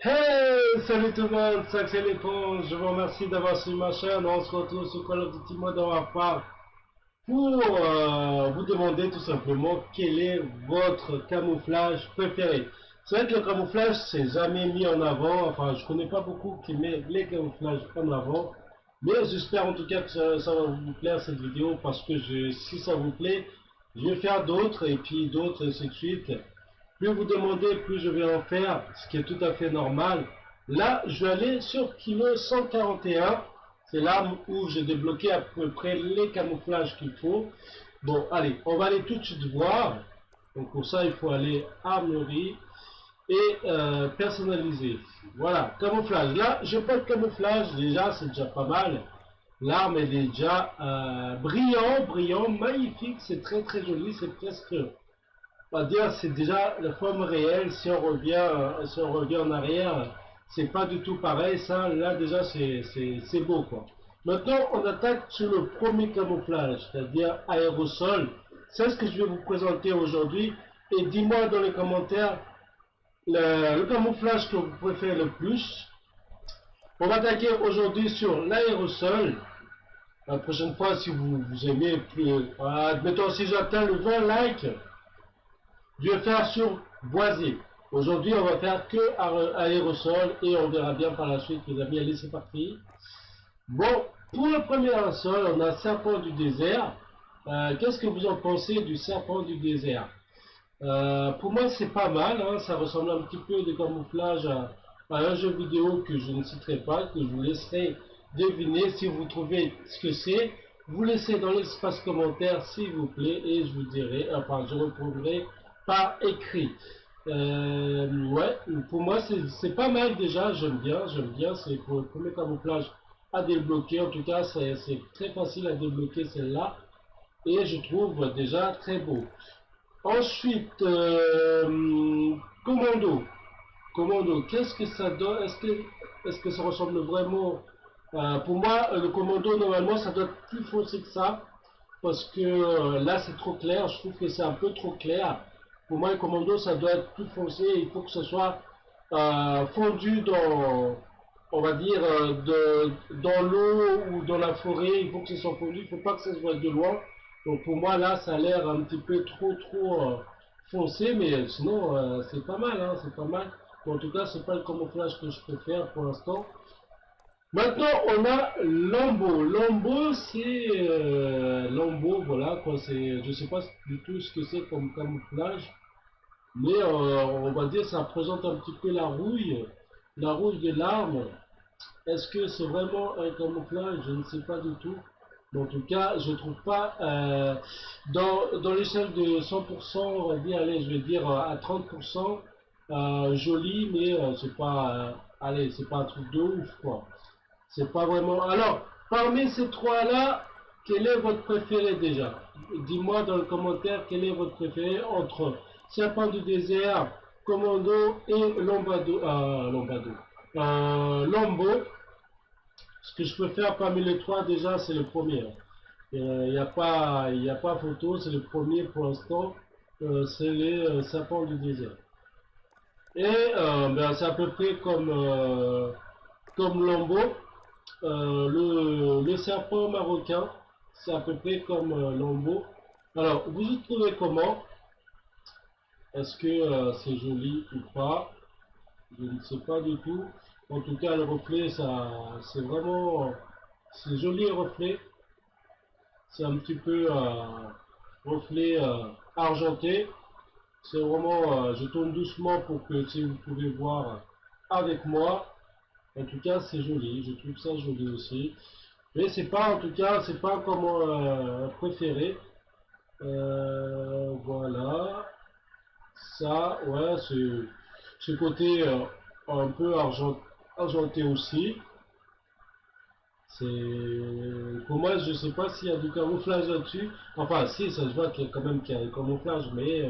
Hey, salut tout le monde, c'est Axel Éponge, je vous remercie d'avoir suivi ma chaîne. On se retrouve sur Call of Duty Modern Warfare pour vous demander tout simplement quel est votre camouflage préféré. C'est vrai que le camouflage c'est jamais mis en avant, enfin je connais pas beaucoup qui met les camouflages en avant, mais j'espère en tout cas que ça va vous plaire cette vidéo parce que si ça vous plaît, je vais faire d'autres et puis d'autres et ainsi de suite. Plus vous demandez, plus je vais en faire, ce qui est tout à fait normal. Là, je vais aller sur Kilo 141. C'est là où j'ai débloqué à peu près les camouflages qu'il faut. Bon, allez, on va aller tout de suite voir. Donc pour ça, il faut aller armerie et personnaliser. Voilà, camouflage. Là, j'ai pas de camouflage. Déjà, c'est déjà pas mal. L'arme est déjà brillant, magnifique. C'est très très joli. C'est presque... On va dire c'est déjà la forme réelle. Si on revient en arrière, c'est pas du tout pareil. Ça là déjà c'est beau quoi. Maintenant on attaque sur le premier camouflage, c'est-à-dire aérosol. C'est ce que je vais vous présenter aujourd'hui. Et dis-moi dans les commentaires le camouflage que vous préférez le plus. On va attaquer aujourd'hui sur l'aérosol. La prochaine fois, si vous aimez plus, admettons si j'atteins le 20 likes, je vais faire sur boisé. Aujourd'hui, on va faire que aérosol et on verra bien par la suite, les amis. Allez, c'est parti. Bon, pour le premier aérosol, on a serpent du désert. Qu'est-ce que vous en pensez du serpent du désert? Pour moi, c'est pas mal. Hein, ça ressemble un petit peu de camouflage à un jeu vidéo que je ne citerai pas, que je vous laisserai deviner. Si vous trouvez ce que c'est, vous laissez dans l'espace commentaire, s'il vous plaît, et je vous dirai, enfin, je répondrai par écrit. Ouais, pour moi c'est pas mal déjà, j'aime bien, c'est pour le premier camouflage à débloquer, en tout cas c'est très facile à débloquer celle-là, et je trouve déjà très beau. Ensuite, commando, qu'est-ce que ça donne, est-ce que ça ressemble vraiment, pour moi le commando normalement ça doit être plus foncé que ça, parce que là c'est trop clair, je trouve que c'est un peu trop clair. Pour moi, le commando, ça doit être plus foncé. Il faut que ce soit fondu dans, on va dire, dans l'eau ou dans la forêt. Il faut que ce soit fondu. Il ne faut pas que ça se voit de loin. Donc pour moi, là, ça a l'air un petit peu trop foncé. Mais sinon, c'est pas mal. Hein, c'est pas mal. Bon, en tout cas, c'est pas le camouflage que je préfère pour l'instant. Maintenant, on a Lambeau. Lambeau, c'est Lambeau, voilà quoi. C'est, je sais pas du tout ce que c'est comme camouflage, mais on va dire ça représente un petit peu la rouille de l'arme. Est-ce que c'est vraiment un camouflage? Je ne sais pas du tout. Mais en tout cas, je trouve pas dans l'échelle de 100%, on va dire, allez, je vais dire à 30%, joli, mais c'est pas, allez, c'est pas un truc de ouf quoi. C'est pas vraiment. Alors, parmi ces trois-là, quel est votre préféré déjà? Dis-moi dans le commentaire quel est votre préféré entre Serpent du désert, Commando et Lambeau. Ce que je peux faire parmi les trois déjà, c'est le premier. Il n'y a pas photo, c'est le premier pour l'instant. C'est les Serpents du désert. Et ben, c'est à peu près comme Lambeau. Le serpent marocain, c'est à peu près comme Lambeau. Alors, vous y trouvez comment? Est-ce que c'est joli ou pas? Je ne sais pas du tout. En tout cas, le reflet, ça, c'est vraiment, c'est joli reflet. C'est un petit peu reflet argenté. C'est vraiment, je tourne doucement pour que si vous pouvez voir avec moi. En tout cas, c'est joli. Je trouve ça joli aussi. Mais c'est pas, en tout cas, c'est pas comme préféré. Voilà. Ça, ouais, ce côté un peu argenté aussi. C'est, pour moi, je sais pas s'il y a du camouflage là-dessus. Enfin, si, ça se voit qu'il y a quand même qu'il y a du camouflage, mais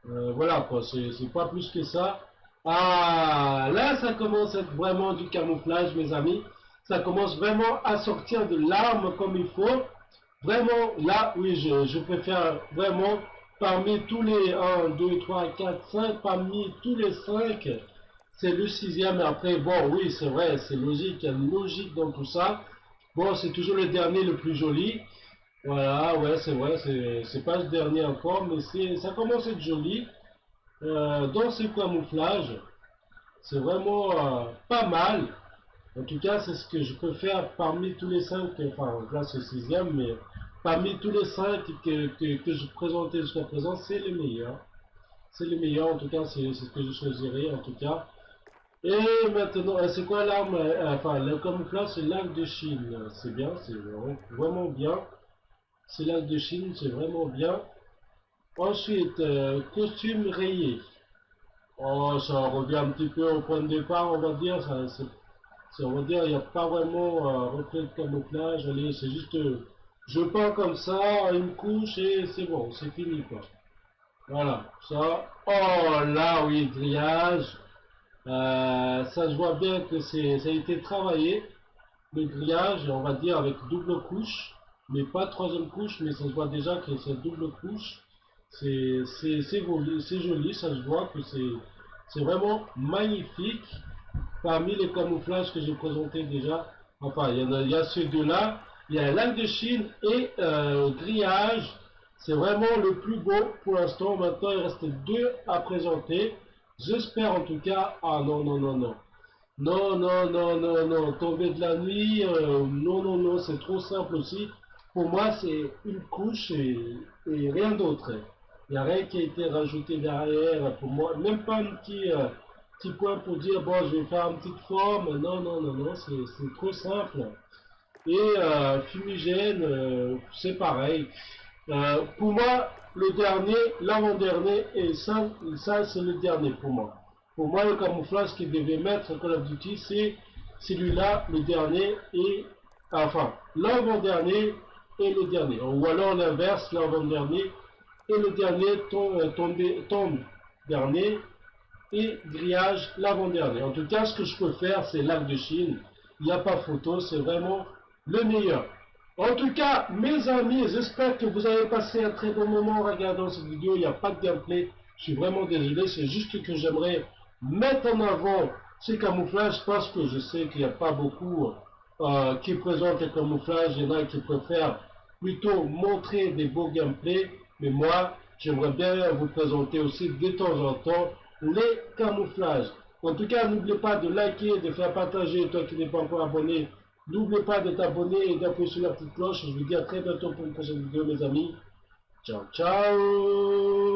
voilà quoi, c'est pas plus que ça. Ah, là, ça commence à être vraiment du camouflage, mes amis. Ça commence vraiment à sortir de l'arme comme il faut. Vraiment, là, oui, je préfère vraiment, parmi tous les 1, 2, 3, 4, 5, parmi tous les 5, c'est le sixième, et après, bon, oui, c'est vrai, c'est logique, il y a une logique dans tout ça. Bon, c'est toujours le dernier le plus joli. Voilà, ouais, c'est vrai, c'est pas le dernier encore, mais ça commence à être joli. Dans ce camouflage, c'est vraiment pas mal. En tout cas, c'est ce que je peux faire parmi tous les cinq, enfin, là c'est le sixième, mais parmi tous les cinq que je présentais jusqu'à présent, c'est le meilleur. C'est le meilleur, en tout cas, c'est ce que je choisirais, en tout cas. Et maintenant, c'est quoi l'arme? Enfin, le camouflage, c'est l'arme de Chine. C'est bien, c'est vraiment bien. C'est l'arme de Chine, c'est vraiment bien. Ensuite, costume rayé. Oh, ça revient un petit peu au point de départ, on va dire. On va dire, il n'y a pas vraiment reflet de camouflage. Allez, c'est juste, je peins comme ça, une couche et c'est bon, c'est fini quoi. Voilà, ça. Oh là, oui, grillage. Ça se voit bien que ça a été travaillé. Le grillage, on va dire avec double couche, mais pas troisième couche, mais ça se voit déjà que c'est double couche. C'est joli, ça se voit que c'est vraiment magnifique. Parmi les camouflages que j'ai présentés déjà, enfin, il y a ceux deux-là, il y a lac de Chine et grillage. C'est vraiment le plus beau pour l'instant. Maintenant, il reste deux à présenter. J'espère en tout cas. Ah non, non, non, non. Non, non, non, non, non. Tomber de la nuit, non, non, non, c'est trop simple aussi. Pour moi, c'est une couche et rien d'autre. Il n'y a rien qui a été rajouté derrière. Pour moi, même pas un petit point pour dire, bon, je vais faire une petite forme. Non, non, non, non, c'est trop simple. Et fumigène, c'est pareil. Pour moi, le dernier, l'avant-dernier, et ça c'est le dernier pour moi. Pour moi, le camouflage qu'il devait mettre Call of Duty, c'est celui-là, le dernier, et enfin, l'avant-dernier et le dernier. Ou alors l'inverse, l'avant-dernier et le dernier tombe dernier et grillage l'avant-dernier. En tout cas, ce que je peux faire, c'est l'arc de Chine. Il n'y a pas photo, c'est vraiment le meilleur. En tout cas, mes amis, j'espère que vous avez passé un très bon moment en regardant cette vidéo. Il n'y a pas de gameplay. Je suis vraiment désolé. C'est juste que j'aimerais mettre en avant ces camouflages parce que je sais qu'il n'y a pas beaucoup qui présentent les camouflages. Il y en a qui préfèrent plutôt montrer des beaux gameplays. Mais moi, j'aimerais bien vous présenter aussi de temps en temps les camouflages. En tout cas, n'oubliez pas de liker, de faire partager. Toi qui n'es pas encore abonné, n'oubliez pas de t'abonner et d'appuyer sur la petite cloche. Je vous dis à très bientôt pour une prochaine vidéo, mes amis. Ciao, ciao!